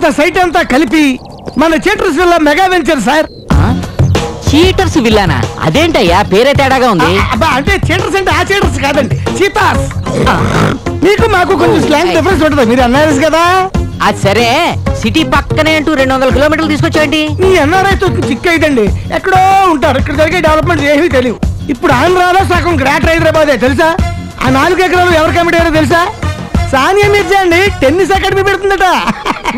పెద్ద సైట్ అంతా కలిపి మన cheaters villa mega venture sir. Cheaters విల్లానా? అదేంటయ్యా పేరే తేడాగా ఉంది. అంటే చీటర్స్ అంటే ఆ చీటర్స్ కాదండి, చీతాస్. మీకు మాకు కొంచెం స్లాంగ్ డిఫరెన్స్ ఉంటుంది, మీరు అన్నారు కదా. అది సరే, సిటీ పక్కనే అంటూ 200 కిలోమీటర్లు తీసుకొచ్చాండి. మీ ఎన్ఆర్ఐ తో చిక్ అయితండి, ఎక్కడో ఉంటారు. ఇక్కడ జరిగే డెవలప్మెంట్ ఏమీ తెలియదు. ఇప్పుడు ఆంధ్రాలో సగం గ్రేటర్ హైదరాబాదే తెలుసా? ఆ 4 ఎకరాలు ఎవరు కమిటారో తెలుసా? సానియా మిర్జా అండి, టెన్నిస్ అకాడమీ పెడుతుందట.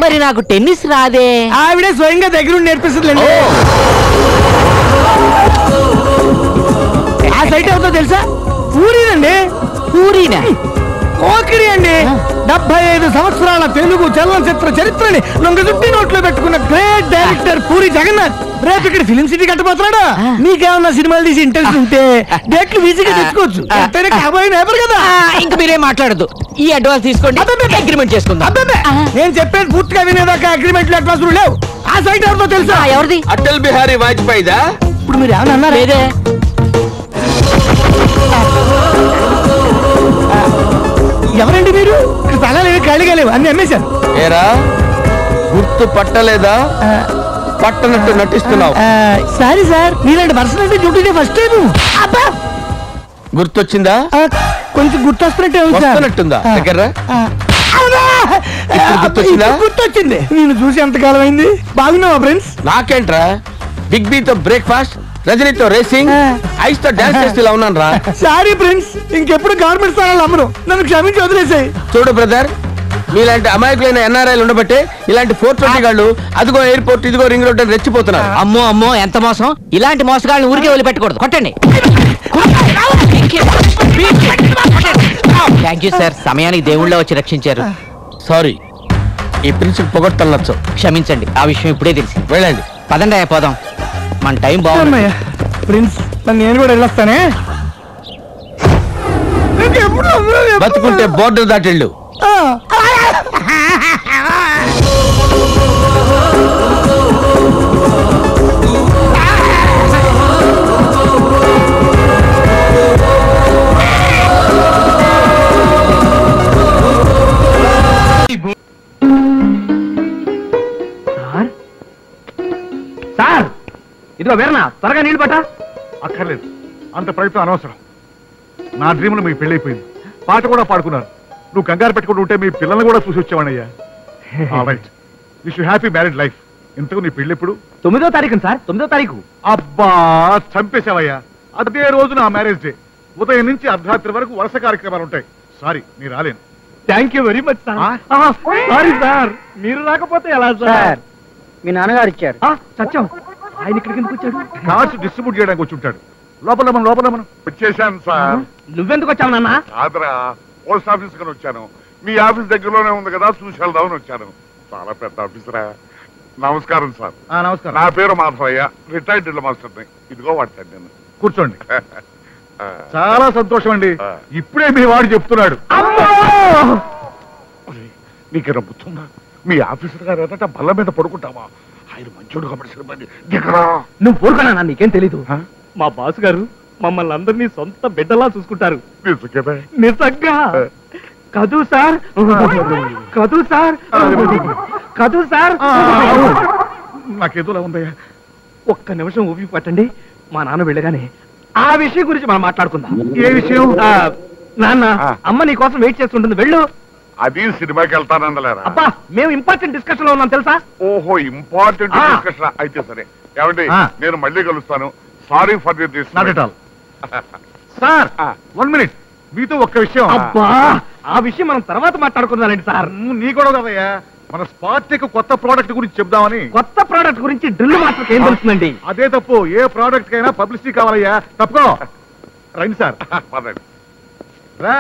మరి నాకు టెన్నిస్ రాదే. ఆవిడే స్వయంగా దగ్గరుండి నేర్పిస్తుందండి. ఆ సైట్ ఎవరితో తెలుసా? పూరీనండి. పూరీనా? కోకిరి అండి. 75 సంవత్సరాల తెలుగు చలనచిత్ర చరిత్రని లొంగ చుట్టి నోట్లో పెట్టుకున్న గ్రేట్ డైరెక్టర్ పూరి జగన్నాథ్ రేపు ఇక్కడ ఫిలిం సిటీ కట్టబోతున్నాడు. మీకేమన్నా సినిమాలు తీసి ఇంట్రెస్ట్ ఉంటే డేట్లు ఈజీగా తెచ్చుకోవచ్చు. కాబోయే నేపర్ కదా. ఇంకా మీరేం మాట్లాడదు, ఈ అడ్వాన్స్ తీసుకోండి, అగ్రిమెంట్ చేసుకుందాం. నేను చెప్పేది పూర్తిగా వినేదాకా అగ్రిమెంట్ అడ్వాన్స్ లేవు. ఆ సైట్ ఎవరితో తెలుసా? ఎవరిది? అటల్ బిహారీ వాజ్పేయిదా? ఇప్పుడు మీరు ఏమన్నా అన్నారా? లేదే. ఎవరండి మీరు? ఇక్కడ స్థలాలు ఖాళీగా లేవు, అన్ని అమ్మేశారు. ఏరా గుర్తు పట్టలేదా? పట్టనట్టు నటిస్తున్నావు. సారీ సార్, మీలాంటి పర్సనాలిటీ డ్యూటీ ఫస్ట్ టైం. గుర్తొచ్చిందా? కొంచెం గుర్తొస్తున్నట్టుందా? దగ్గర గుర్తొచ్చింది. నేను చూసి ఎంతకాలం అయింది. బాగున్నావా ఫ్రెండ్స్? నాకేంట్రా, బిగ్ బి తో బ్రేక్ఫాస్ట్, రజనీతో రేసింగ్, ఐస్ తో డాన్స్ చేస్తూ ఇలా ఉన్నాను రా. సారీ ఫ్రెండ్స్, ఇంకెప్పుడు గవర్నమెంట్ స్థానాలు అమ్మను, నన్ను క్షమించి వదిలేసాయి. చూడు బ్రదర్, మీలాంటి అమాయకులైన ఎన్ఆర్ఐలు ఉండబట్టే ఇలాంటి 420 గాళ్ళు అదిగో ఎయిర్పోర్ట్ ఇదిగో రింగ్ రోడ్ అని రెచ్చిపోతున్నారు. అమ్మో అమ్మో, ఎంత మోసం! ఇలాంటి మోసగాళ్ళని ఊరికే వదిలిపెట్టకూడదు. కొట్టండి. థ్యాంక్ యూ సార్, సమయానికి దేవుళ్ళ వచ్చి రక్షించారు. సారీ, ఈ ప్రిన్సిపల్ పొగడ్తలు నచ్చవు. క్షమించండి, ఆ విషయం ఇప్పుడే తెలిసి. వెళ్ళండి. పదండి అయ్యా, పోదాం. మన టైం బాగుంది. ప్రిన్స్, నేను కూడా వెళ్ళొస్తానే. బతుకుంటే బోర్డర్ దాటిళ్ళు. సార్, ఇదిగో వేరనా, త్వరగా నీళ్ళు పట్టా. అక్కర్లేదు, అంత ప్రయత్నం అనవసరం. నా డ్రీమ్లో మీకు పెళ్ళైపోయింది, పాట కూడా పాడుకున్నారు. నువ్వు కంగారు పెట్టుకుంటూ ఉంటే మీ పిల్లల్ని కూడా చూసి వచ్చావనయ్యా. Right, wish you happy married life. ఇంతకు నీ పెళ్ళి ఎప్పుడు? 9వ తారీఖు సార్, 9వ తారీఖు. అబ్బా, చంపేశావయ్యా. అదే రోజు నా మ్యారేజ్ డే. ఉదయం నుంచి అర్ధరాత్రి వరకు వరుస కార్యక్రమాలు ఉంటాయి. సారీ, నీ రాలేను. Thank you very much sir. Sorry sir, మీరు రాకపోతే ఎలా సార్? మీ నాన్నగారు ఇచ్చారు. సత్యం, ఆయన ఇక్కడికి ఎందుకు వచ్చాడు? కార్డ్స్ డిస్ట్రిబ్యూట్ చేయడానికి వచ్చి ఉంటాడు. లోపల మనం వచ్చేసాను సార్. నువ్వెందుకు వచ్చావు నాన్న? కాదురా, పోస్ట్ ఆఫీస్ కని వచ్చాను. మీ ఆఫీస్ దగ్గరలోనే ఉంది కదా, చూసి వెళ్దామని వచ్చాను. చాలా పెద్ద ఆఫీసరా. నమస్కారం సార్. నమస్కారం. నా పేరు మాధవయ్య, రిటైర్డ్ డ్రిల్ మాస్టర్ని. ఇదిగో వాడతాను నేను. కూర్చోండి. చాలా సంతోషం అండి. ఇప్పుడే మీ వాడు చెప్తున్నాడు. నీకు నమ్ముతున్నా? మీ ఆఫీసర్ గారు ఎదట బల్ల మీద పడుకుంటావా? ఆయన మంచోడు కాబట్టి సరిపడి దిగరా. నువ్వు పోరుకున్నా, నీకేం తెలీదు. మా బాసు గారు మమ్మల్ని అందరినీ సొంత బిడ్డలా చూసుకుంటారు. నిజంగా కదూ సార్? కదూ సార్? కదూ సార్? నాకేదోలా ఉందయ్యా. ఒక్క నిమిషం ఊపి పట్టండి. మా నాన్న వెళ్ళగానే ఆ విషయం గురించి మనం మాట్లాడుకుందాం. ఏ విషయం? నాన్న, అమ్మ నీ కోసం వెయిట్ చేస్తుంటుంది, వెళ్ళు. అది సినిమాకి వెళ్తానందలేరా? అబ్బా, మేము ఇంపార్టెంట్ డిస్కషన్ లో ఉన్నాం తెలుసా? ఓహో, ఇంపార్టెంట్ డిస్కషన్ అయితే సరే. ఏమండి, నేను మళ్ళీ కలుస్తాను. Sorry for this. Not at all. Sir, 1 minute. మీతో ఒక్క విషయం. అబ్బా, ఆ విషయం మనం తర్వాత మాట్లాడుకుందానండి సార్. నీ కూడా కదయ్యా, మన స్పార్టిక్ కొత్త ప్రోడక్ట్ గురించి చెప్దామని. కొత్త ప్రోడక్ట్ గురించి డ్రిల్ మాస్టర్కి ఏం తెలుస్తుందండి? అదే తప్పు. ఏ ప్రోడక్ట్ కైనా పబ్లిసిటీ కావాలయ్యా. తప్పుకో. రండి సార్. రా.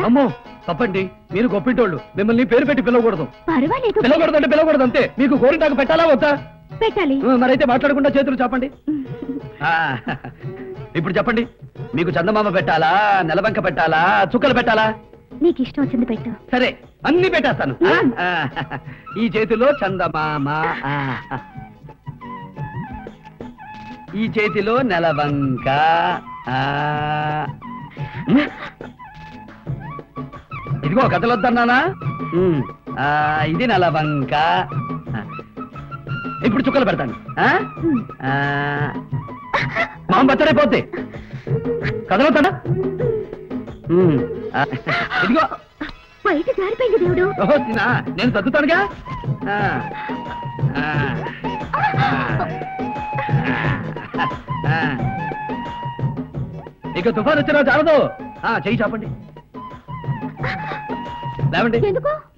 అమ్మో, తప్పండి, మీరు గొప్పింటోళ్ళు. మిమ్మల్ని పేరు పెట్టి పిలవకూడదు. పర్వాలేదు, పిలవకూడదంటే పిలవకూడదు అంతే. మీకు గోరింటాకు పెట్టాలా వద్దా? పెట్టాలి. మరైతే మాట్లాడకుండా చేతులు చెప్పండి. ఇప్పుడు చెప్పండి, మీకు చందమామ పెట్టాలా, నెలబంక పెట్టాలా, చుక్కలు పెట్టాలా? నీకు ఇష్టం వచ్చింది పెట్టు. సరే, అన్ని పెట్టేస్తాను. ఈ చేతిలో చందమామ, ఈ చేతిలో నెలబంక, ఇదిగో కథలొద్దన్నానా? ఇది నా లవంక. ఇప్పుడు చుక్కలు పెడతాను. మామ బచ్చడైపోద్ది. కదలవుతాడా? ఇదిగో బయట జారిపోయింది దేవుడు. నేను తగ్గుతానుగా. ఇక తుఫాన్ వచ్చినా చాలదు. చెయ్యి చాపండి. లేవండి.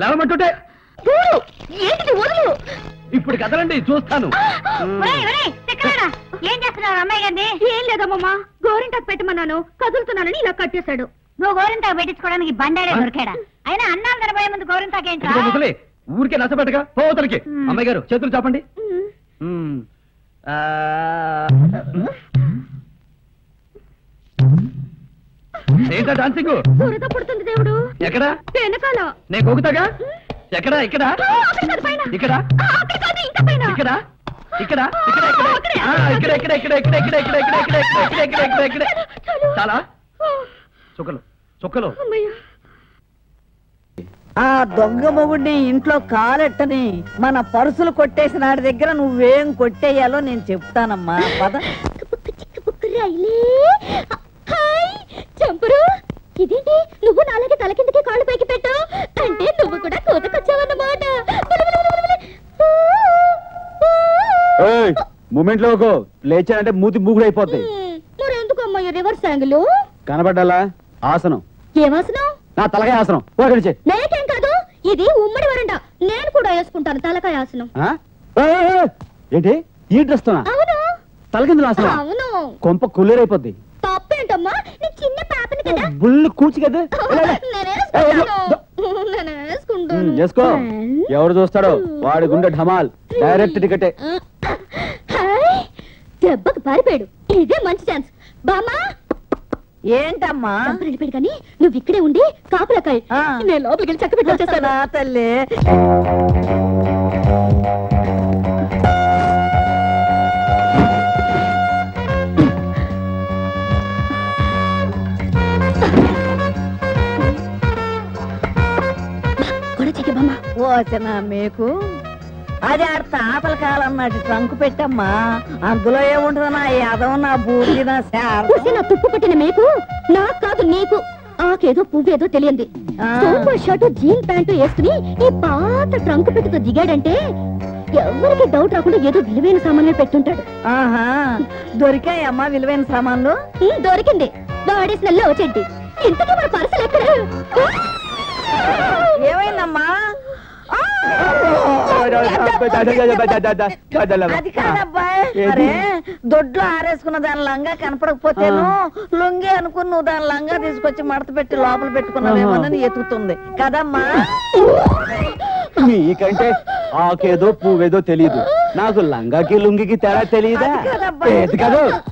లేవమంటుంటే ఇప్పుడు కదలండి, చూస్తాను. ఏం చేస్తున్నారు అమ్మాయి గారిని? ఏం లేదమ్మా, గోరింటాకు పెట్టమన్నాను, కదులుతున్నానని ఇలా కట్టేశాడు. నువ్వు గోరింటాకు పెట్టించుకోవడానికి బండాడే దొరికాడా? అయినా అన్నాలు తినబోయే ముందు గోరింటాకేంటి? ముసలి ఊరికే నచ్చబెట్టగా పోతలకి. అమ్మాయి గారు చేతులు చాపండి. ఏంటా డాన్సింగ్? పుడుతుంది దేవుడు. ఎక్కడ? వెనకాల. నేను గోగుతాగా. ఎక్కడ? ఇక్కడ ఇక్కడ ఇక్కడ ఇక్కడ చాలా చుక్కలు చుక్కలు. ఆ దొంగ మొగుడిని ఇంట్లో కాలెట్టని మన పరుసులు కొట్టేసిన నాటి దగ్గర నువ్వేం కొట్టేయాలో నేను చెప్తానమ్మా. పద. చంపురు, ఇదేంటి నువ్వు నాలుగు తల కిందకి కాళ్ళు పైకి పెట్టు అంటే నువ్వు కూడా కోతకొచ్చావన్నమాట. మూమెంట్ లో లేచానంటే మూతి మూగుడు అయిపోతాయి. మరి ఎందుకు అమ్మాయి రివర్స్ యాంగిల్? కనబడ్డాలా? ఆసనం. ఏమాసనం? నా తలకాయ ఆసనం. నేకేం కాదు, ఇది ఉమ్మడి వరండ. నేను కూడా వేసుకుంటాను తలకాయ ఆసనం. ఏంటి ఈ డ్రెస్ తోనా? అవును. తలకిందులు ఆసనం? అవును. కొంప కుళ్ళేరైపోద్ది. తప్పేంటమ్మా, నీ చిన్న పాపని కదా. బుల్లు కూచి కదా. చేసుకో, ఎవరు చూస్తాడో వాడి గుండె ఢమాల్. డైరెక్ట్ టికెటే. దెబ్బకు పారిపోయాడు. ఇదే మంచి ఛాన్స్. బామా ఏంటమ్మా? వెళ్ళిపోయాడు కానీ నువ్వు ఇక్కడే ఉండి కాపులకాయ. నేను లోపలికి వెళ్ళి చక్క పెట్టి వచ్చేస్తాను. తల్లి ఓచనా మీకు అది ఆడ తాతల కాలం నాటి ట్రంక్ పెట్టమ్మా. అందులో ఏముంటుందో నా యాదవ నా బూర్తి నా నా తుప్పు పట్టిన మీకు నాకు కాదు నీకు. ఆకేదో పువ్వేదో తెలియంది. సూపర్ షర్టు జీన్ ప్యాంటు వేసుకుని ఈ పాత ట్రంక్ పెట్టుతో దిగాడంటే ఎవరికి డౌట్ రాకుండా ఏదో విలువైన సామాన్లు పెట్టుంటాడు. ఆహా, దొరికాయమ్మా విలువైన సామాన్లు? దొరికింది. వాడేసిన వచ్చేది. ఇంతకీ మన పర్సలు ఎక్కడ? ఏమైందమ్మా? అది కాదబ్బాయ్, అరే దొడ్లో ఆరేసుకున్న దాని లంగా కనపడకపోతేను లొంగి అనుకుని నువ్వు దాని లంగా తీసుకొచ్చి మడత పెట్టి లోపల పెట్టుకున్నావేమోనని ఎతుకుతుంది కదమ్మా. నీకంటే ఆకేదో పువ్వేదో తెలీదు, నాకు లంగాకి లుంగికి తేడా తెలియదా? అది కాదబ్బా.